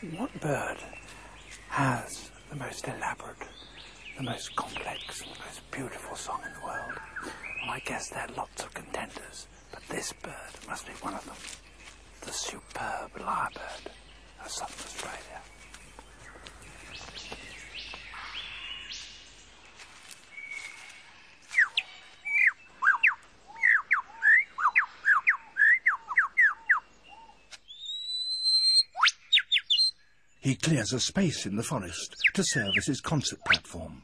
What bird has the most elaborate, the most complex, the most beautiful song in the world? Well, I guess there are lots of contenders, but this bird must be one of them. The superb lyrebird of southern Australia. He clears a space in the forest to serve as his concert platform.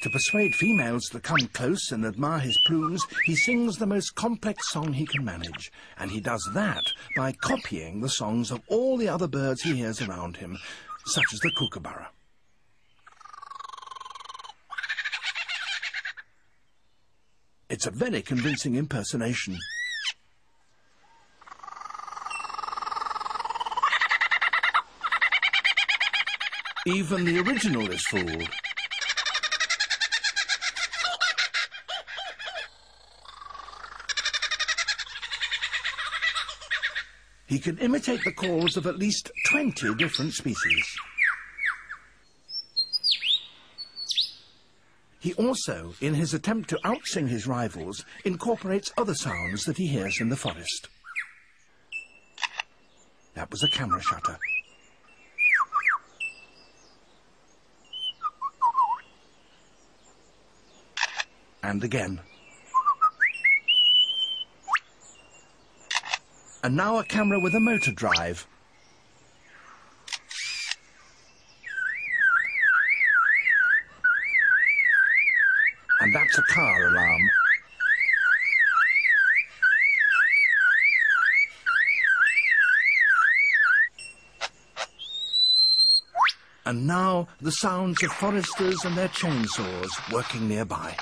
To persuade females to come close and admire his plumes, he sings the most complex song he can manage, and he does that by copying the songs of all the other birds he hears around him, such as the kookaburra. It's a very convincing impersonation. Even the original is fooled. He can imitate the calls of at least 20 different species. He also, in his attempt to outsing his rivals, incorporates other sounds that he hears in the forest. That was a camera shutter. And again. And now a camera with a motor drive. And that's a car alarm. And now the sounds of foresters and their chainsaws working nearby.